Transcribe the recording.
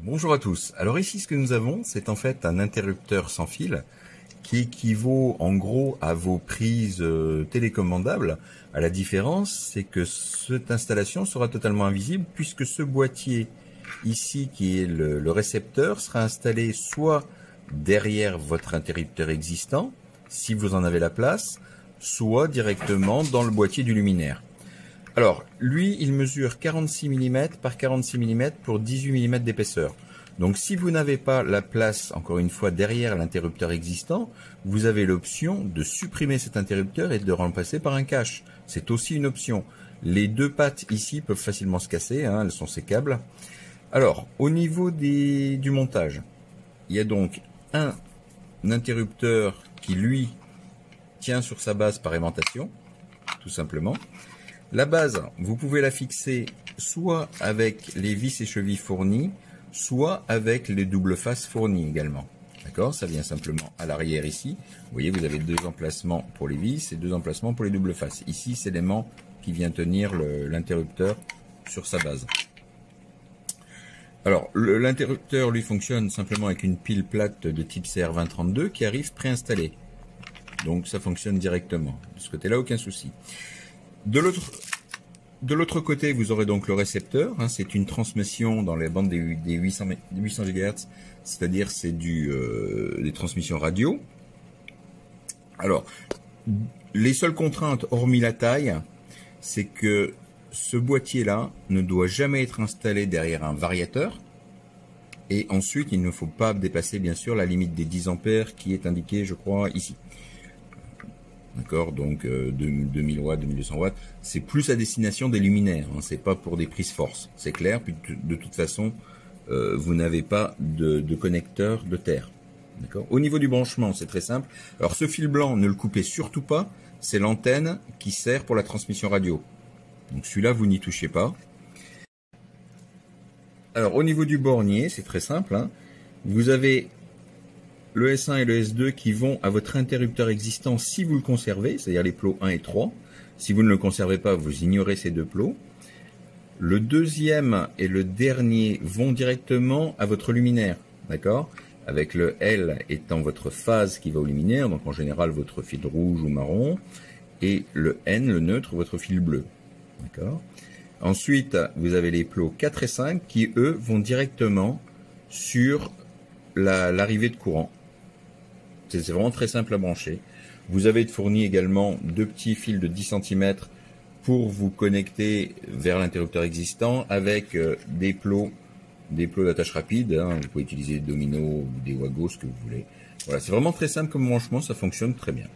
Bonjour à tous. Alors ici, ce que nous avons, c'est en fait un interrupteur sans fil qui équivaut en gros à vos prises télécommandables. À la différence, c'est que cette installation sera totalement invisible puisque ce boîtier ici, qui est le récepteur, sera installé soit derrière votre interrupteur existant, si vous en avez la place, soit directement dans le boîtier du luminaire. Alors, lui, il mesure 46 mm par 46 mm pour 18 mm d'épaisseur. Donc, si vous n'avez pas la place, encore une fois, derrière l'interrupteur existant, vous avez l'option de supprimer cet interrupteur et de le remplacer par un cache. C'est aussi une option. Les deux pattes ici peuvent facilement se casser, hein, elles sont sécables. Alors, au niveau du montage, il y a donc un interrupteur qui, lui, tient sur sa base par aimantation, tout simplement. La base, vous pouvez la fixer soit avec les vis et chevilles fournies, soit avec les doubles faces fournies également. D'accord? Ça vient simplement à l'arrière ici. Vous voyez, vous avez deux emplacements pour les vis et deux emplacements pour les doubles faces. Ici, c'est l'aimant qui vient tenir l'interrupteur sur sa base. Alors, l'interrupteur, lui, fonctionne simplement avec une pile plate de type CR2032 qui arrive préinstallée. Donc, ça fonctionne directement. De ce côté-là, aucun souci. De l'autre côté, vous aurez donc le récepteur. Hein, c'est une transmission dans les bandes des 800 GHz, c'est-à-dire c'est des transmissions radio. Alors, les seules contraintes, hormis la taille, c'est que ce boîtier-là ne doit jamais être installé derrière un variateur. Et ensuite, il ne faut pas dépasser, bien sûr, la limite des 10 ampères qui est indiquée, je crois, ici. D'accord, donc 2000 watts, 2200 watts, c'est plus à destination des luminaires, hein, c'est pas pour des prises force, c'est clair. Puis de toute façon, vous n'avez pas de connecteur de terre. D'accord. Au niveau du branchement, c'est très simple. Alors ce fil blanc, ne le coupez surtout pas, c'est l'antenne qui sert pour la transmission radio. Donc celui-là, vous n'y touchez pas. Alors au niveau du bornier, c'est très simple, hein. Vous avez le S1 et le S2 qui vont à votre interrupteur existant si vous le conservez, c'est-à-dire les plots 1 et 3. Si vous ne le conservez pas, vous ignorez ces deux plots. Le deuxième et le dernier vont directement à votre luminaire, d'accord? Avec le L étant votre phase qui va au luminaire, donc en général votre fil rouge ou marron, et le N, le neutre, votre fil bleu, d'accord? Ensuite, vous avez les plots 4 et 5 qui, eux, vont directement sur l'arrivée de courant. C'est vraiment très simple à brancher. Vous avez fourni également deux petits fils de 10 cm pour vous connecter vers l'interrupteur existant avec des plots d'attache rapide. Hein. Vous pouvez utiliser des dominos ou des wagos, ce que vous voulez. Voilà, c'est vraiment très simple comme branchement, ça fonctionne très bien.